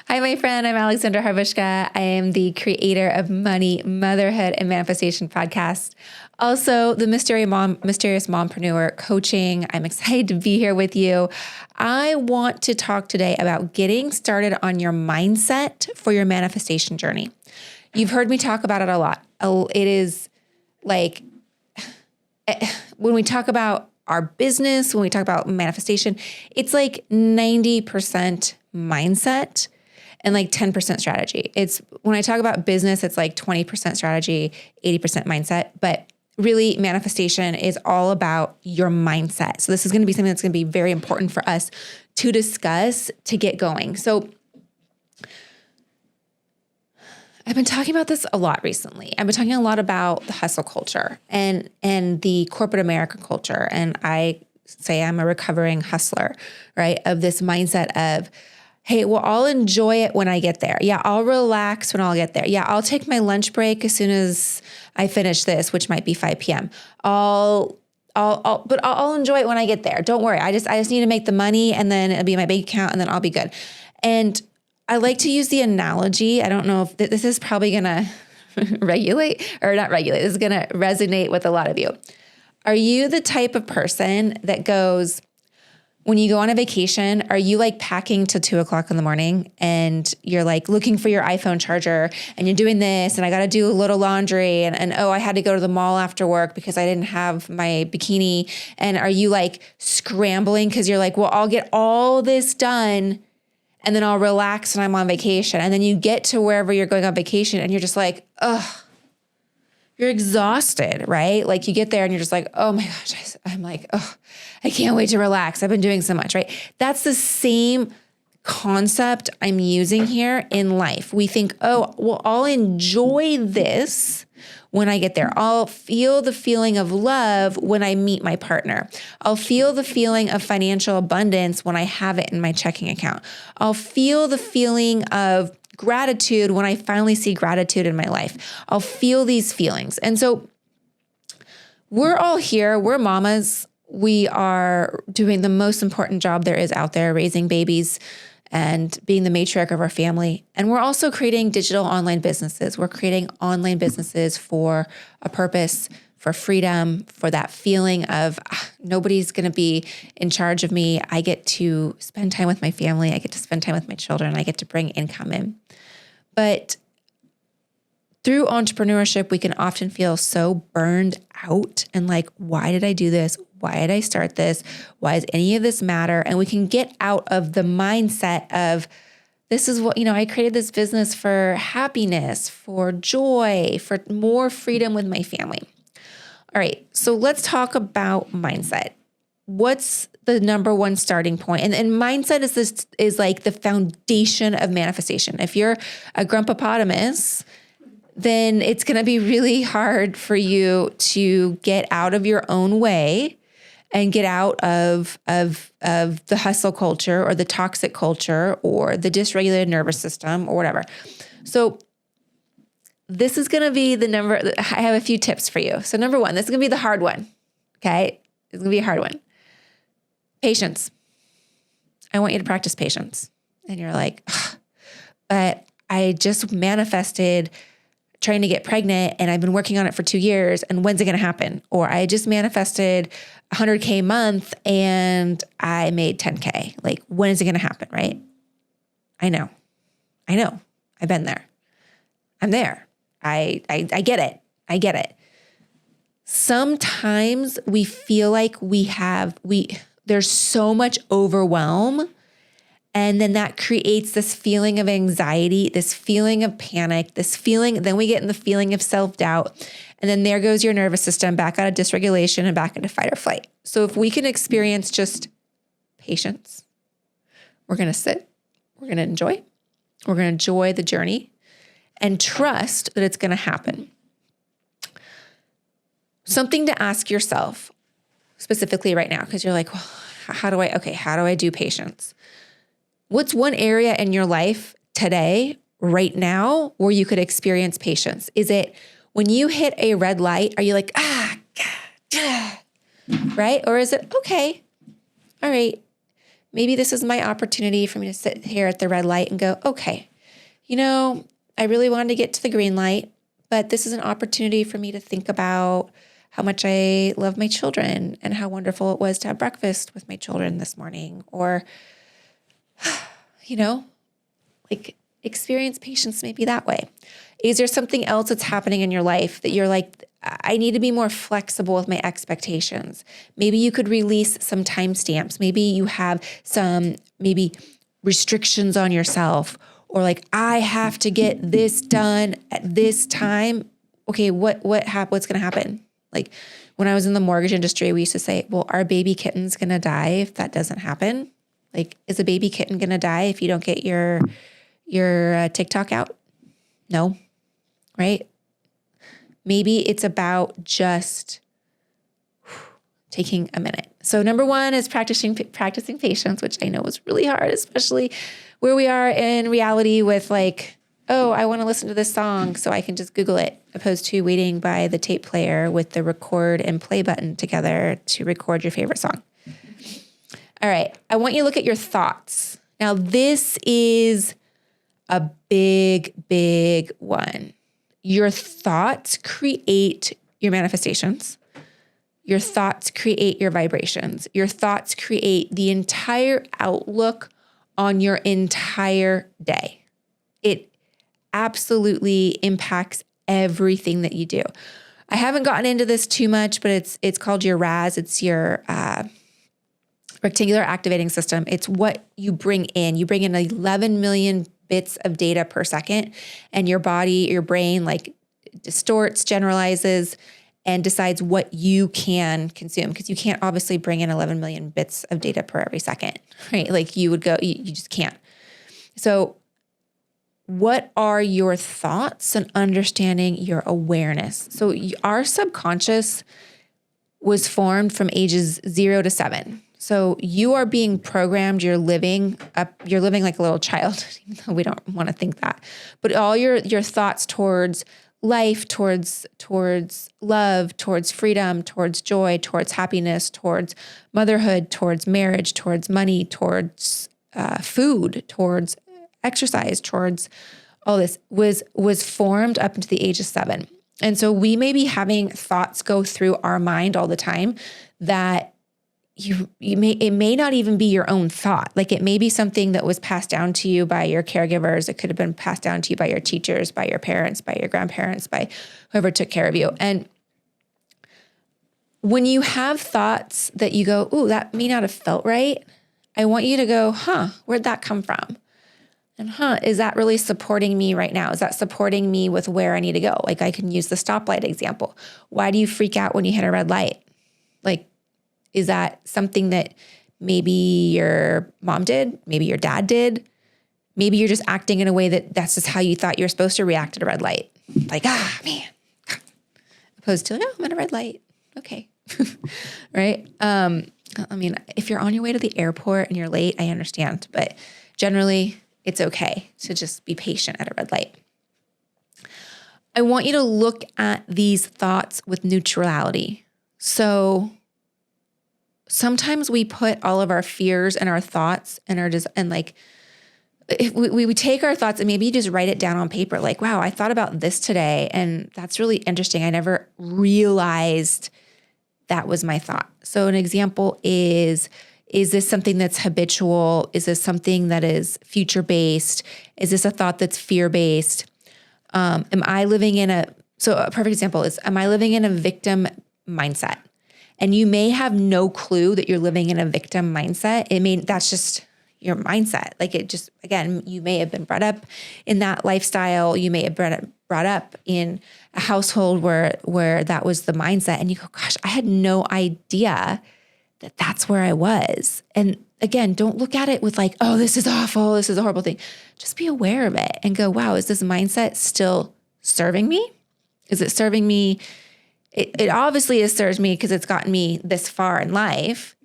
Hi, my friend. I'm Alexandra Harbushka. I am the creator of Money, Motherhood, and Manifestation podcast. Also, the Mysterious Mompreneur coaching. I'm excited to be here with you. I want to talk today about getting started on your mindset for your manifestation journey. You've heard me talk about it a lot. It is like when we talk about our business, when we talk about manifestation, it's like 90% mindset and like 10% strategy. It's when I talk about business, it's like 20% strategy, 80% mindset, but really manifestation is all about your mindset. So this is going to be something that's going to be very important for us to discuss to get going. So I've been talking about this a lot recently. I've been talking a lot about the hustle culture and the corporate America culture. And I say I'm a recovering hustler, right? Of this mindset of, hey, well, I'll enjoy it when I get there. Yeah, I'll relax when I'll get there. Yeah, I'll take my lunch break as soon as I finish this, which might be 5 p.m. But I'll enjoy it when I get there. Don't worry. I just need to make the money and then it'll be in my bank account and then I'll be good. And I like to use the analogy. I don't know if this is probably going to this is going to resonate with a lot of you. Are you the type of person that goes, when you go on a vacation, are you like packing till 2:00 in the morning and you're like looking for your iPhone charger and you're doing this and I got to do a little laundry and oh, I had to go to the mall after work because I didn't have my bikini. And are you like scrambling because you're like, well, I'll get all this done and then I'll relax when I'm on vacation. And then you get to wherever you're going on vacation and you're just like, ugh, you're exhausted, right? Like you get there and you're just like, oh my gosh, I'm like, oh, I can't wait to relax. I've been doing so much, right? That's the same concept I'm using here in life. We think, oh, well, I'll enjoy this when I get there. I'll feel the feeling of love when I meet my partner. I'll feel the feeling of financial abundance when I have it in my checking account. I'll feel the feeling of gratitude when I finally see gratitude in my life. I'll feel these feelings. And so we're all here. We're mamas. We are doing the most important job there is out there, raising babies and being the matriarch of our family. And we're also creating digital online businesses. We're creating online businesses for a purpose, for freedom, for that feeling of nobody's going to be in charge of me. I get to spend time with my family. I get to spend time with my children. I get to bring income in. But through entrepreneurship, we can often feel so burned out and like, why did I do this? Why did I start this? Why does any of this matter? And we can get out of the mindset of, this is what, I created this business for happiness, for joy, for more freedom with my family. All right, so let's talk about mindset. What's the number one starting point? And mindset is like the foundation of manifestation. If you're a grumpopotamus, then it's going to be really hard for you to get out of your own way and get out of the hustle culture or the toxic culture or the dysregulated nervous system or whatever. So this is going to be I have a few tips for you. So number one, this is going to be the hard one. Okay. It's going to be a hard one. Patience. I want you to practice patience. And you're like, but I just manifested trying to get pregnant and I've been working on it for 2 years. And when's it going to happen? Or I just manifested $100K a month and I made $10K. Like, when is it going to happen? Right? I know. I've been there. I'm there. I get it. I get it. Sometimes we feel like there's so much overwhelm. And then that creates this feeling of anxiety, this feeling of panic, then we get in the feeling of self-doubt. And then there goes your nervous system back out of dysregulation and back into fight or flight. So if we can experience just patience, we're going to sit, we're going to enjoy the journey and trust that it's going to happen. Something to ask yourself specifically right now, because you're like, well, how do I do patience? What's one area in your life today, right now, where you could experience patience? Is it when you hit a red light, are you like, right? Or is it, okay, all right, maybe this is my opportunity for me to sit here at the red light and go, okay, I really wanted to get to the green light, but this is an opportunity for me to think about how much I love my children and how wonderful it was to have breakfast with my children this morning. Or, like experience patience maybe that way. Is there something else that's happening in your life that you're like, I need to be more flexible with my expectations? Maybe you could release some timestamps. Maybe you have some restrictions on yourself, or like, I have to get this done at this time. Okay, what's going to happen? Like when I was in the mortgage industry, we used to say, well, our baby kitten's going to die if that doesn't happen. Like, is a baby kitten going to die if you don't get your TikTok out? No, right? Maybe it's about just taking a minute. So number one is practicing patience, which I know is really hard, especially where we are in reality with like, oh, I want to listen to this song so I can just Google it, opposed to waiting by the tape player with the record and play button together to record your favorite song. All right. I want you to look at your thoughts. Now, this is a big, big one. Your thoughts create your manifestations. Your thoughts create your vibrations. Your thoughts create the entire outlook on your entire day. It absolutely impacts everything that you do. I haven't gotten into this too much, but it's called your RAS. It's your rectangular activating system. It's what you bring in. You bring in 11 million bits of data per second, and your body, your brain like distorts, generalizes, and decides what you can consume, because you can't obviously bring in 11 million bits of data per every second, right? Like you just can't. So what are your thoughts and understanding your awareness? So our subconscious was formed from ages 0 to 7. So you are being programmed, you're living like a little child, even though we don't want to think that. But all your thoughts towards life, towards love, towards freedom, towards joy, towards happiness, towards motherhood, towards marriage, towards money, towards food, towards exercise, towards all this was formed up into the age of 7. And so we may be having thoughts go through our mind all the time that it may not even be your own thought. Like it may be something that was passed down to you by your caregivers. It could have been passed down to you by your teachers, by your parents, by your grandparents, by whoever took care of you. And when you have thoughts that you go, ooh, that may not have felt right, I want you to go, where'd that come from? And is that really supporting me right now? Is that supporting me with where I need to go? Like I can use the stoplight example. Why do you freak out when you hit a red light? Like, is that something that maybe your mom did? Maybe your dad did? Maybe you're just acting in a way that's just how you thought you were supposed to react at a red light. Like, man. Opposed to, I'm at a red light. Okay. Right? If you're on your way to the airport and you're late, I understand. But generally, it's okay to just be patient at a red light. I want you to look at these thoughts with neutrality. So sometimes we put all of our fears and our thoughts and if we take our thoughts and maybe you just write it down on paper, like, wow, I thought about this today and that's really interesting. I never realized that was my thought. So an example is this something that's habitual? Is this something that is future-based? Is this a thought that's fear-based? So a perfect example is, am I living in a victim mindset? And you may have no clue that you're living in a victim mindset. That's just your mindset. Like it just, again, you may have been brought up in that lifestyle. You may have been brought up in a household where that was the mindset. And you go, gosh, I had no idea that that's where I was. And again, don't look at it with like, oh, this is awful. This is a horrible thing. Just be aware of it and go, wow, is this mindset still serving me? Is it serving me? It obviously has served me because it's gotten me this far in life,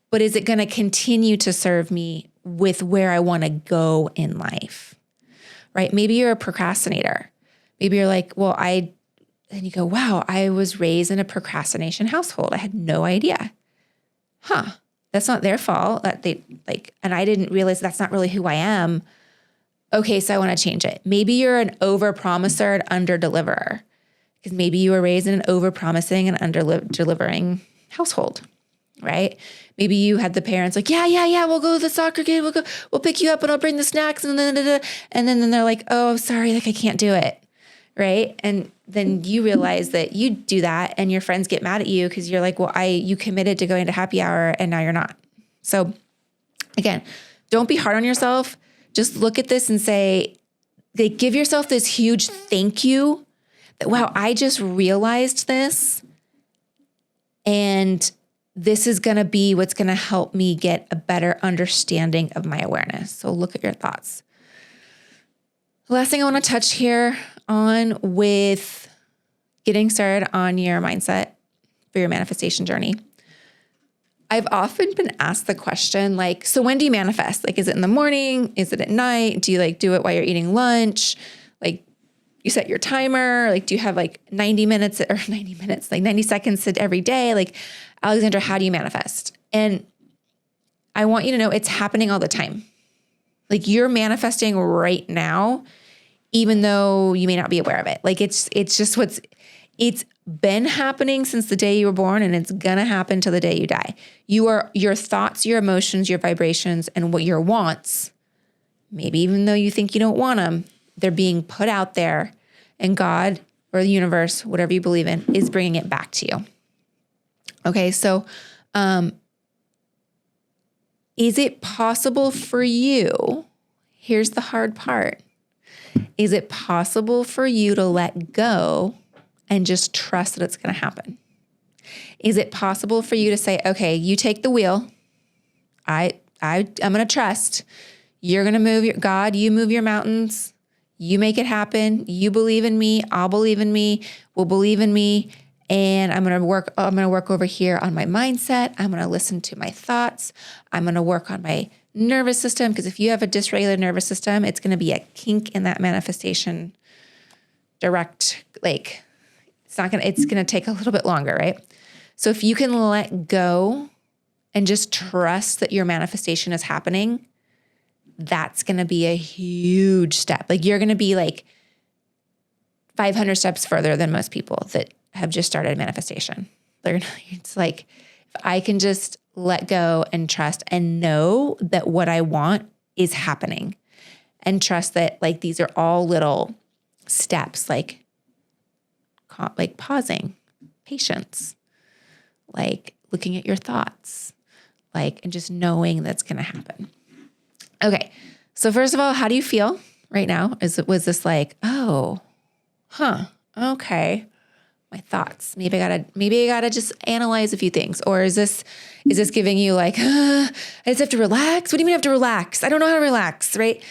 but is it going to continue to serve me with where I want to go in life, right? Maybe you're a procrastinator. Maybe you're like, then you go, wow, I was raised in a procrastination household. I had no idea. That's not their fault that they like, and I didn't realize that's not really who I am. Okay, so I want to change it. Maybe you're an over-promiser and under-deliverer because maybe you were raised in an over-promising and under-delivering household, right? Maybe you had the parents like, yeah, we'll go to the soccer game. We'll pick you up and I'll bring the snacks. And then they're like, oh, sorry, like I can't do it, right? And then you realize that you do that and your friends get mad at you because you're like, well, you committed to going to happy hour and now you're not. So again, don't be hard on yourself. Just look at this and say, give yourself this huge thank you that, wow, I just realized this. And this is going to be what's going to help me get a better understanding of my awareness. So look at your thoughts. The last thing I want to touch here on with getting started on your mindset for your manifestation journey. I've often been asked the question, like, so when do you manifest? Like, is it in the morning? Is it at night? Do you like do it while you're eating lunch? Like, you set your timer? Like, do you have like 90 seconds every day? Like, Alexandra, how do you manifest? And I want you to know it's happening all the time. Like, you're manifesting right now, even though you may not be aware of it. Like, it's just it's been happening since the day you were born, and it's gonna happen till the day you die. Your thoughts, your emotions, your vibrations, and what your wants, maybe even though you think you don't want them, they're being put out there, and God or the universe, whatever you believe in, is bringing it back to you. Okay, so is it possible for you? Here's the hard part. Is it possible for you to let go and just trust that it's going to happen? Is it possible for you to say, okay, you take the wheel. I'm going to trust. You're going to move you move your mountains. You make it happen. You believe in me. I'll believe in me. We'll believe in me. And I'm going to work over here on my mindset. I'm going to listen to my thoughts. I'm going to work on my nervous system, because if you have a dysregulated nervous system, it's going to be a kink in that manifestation it's going to take a little bit longer, right? So if you can let go and just trust that your manifestation is happening, that's going to be a huge step. Like, you're going to be like 500 steps further than most people that have just started manifestation. It's like, if I can just let go and trust and know that what I want is happening, and trust that like these are all little steps, like pausing, patience, like looking at your thoughts, and just knowing that's going to happen. Okay. So first of all, how do you feel right now? Was this like, oh, okay, my thoughts, maybe I gotta just analyze a few things? Or is this giving you like, I just have to relax? What do you mean I have to relax? I don't know how to relax, right?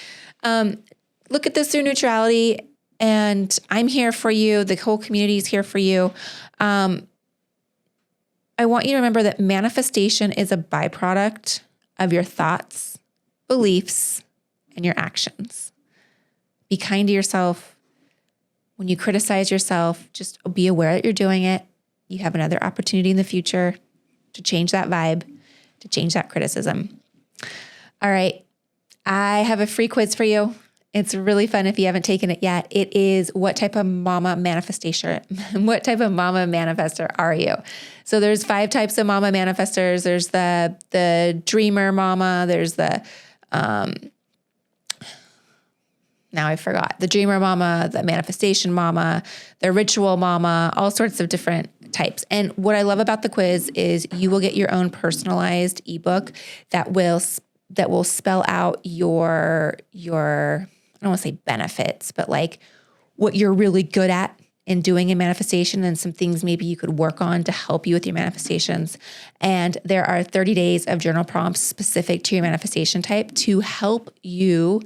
Look at this through neutrality, and I'm here for you. The whole community is here for you. I want you to remember that manifestation is a byproduct of your thoughts, beliefs, and your actions. Be kind to yourself. When you criticize yourself, just be aware that you're doing it. You have another opportunity in the future to change that vibe, to change that criticism. All right. I have a free quiz for you. It's really fun if you haven't taken it yet. It is, what type of mama manifestor are you? So there's 5 types of mama manifestors. There's the dreamer mama. There's the, now I forgot, the dreamer mama, the manifestation mama, the ritual mama, all sorts of different types. And what I love about the quiz is you will get your own personalized ebook that will spell out your I don't want to say benefits, but like what you're really good at in doing in manifestation, and some things maybe you could work on to help you with your manifestations. And there are 30 days of journal prompts specific to your manifestation type to help you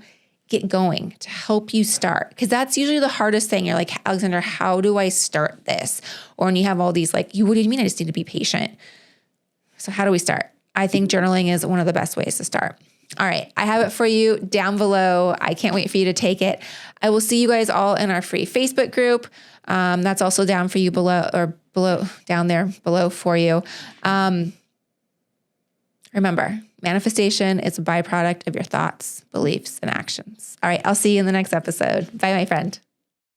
get going, to help you start. Because that's usually the hardest thing. You're like, Alexandra, how do I start this? Or when you have all these what do you mean? I just need to be patient. So how do we start? I think journaling is one of the best ways to start. All right. I have it for you down below. I can't wait for you to take it. I will see you guys all in our free Facebook group. That's also down for you down there below for you. Or Remember, manifestation is a byproduct of your thoughts, beliefs, and actions. All right, I'll see you in the next episode. Bye, my friend.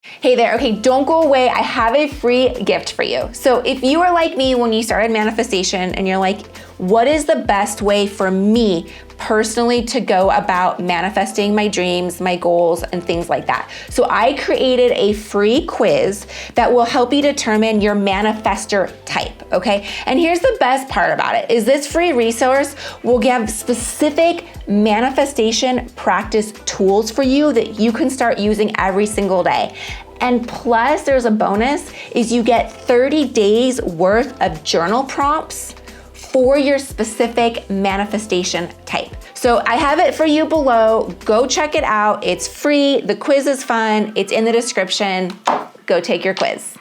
Hey there. Okay, don't go away. I have a free gift for you. So if you are like me when you started manifestation and you're like, what is the best way for me personally to go about manifesting my dreams, my goals, and things like that? So I created a free quiz that will help you determine your manifestor type, okay? And here's the best part about it, is this free resource will give specific manifestation practice tools for you that you can start using every single day. And plus, there's a bonus, is you get 30 days worth of journal prompts for your specific manifestation type. So I have it for you below. Go check it out. It's free. The quiz is fun. It's in the description. Go take your quiz.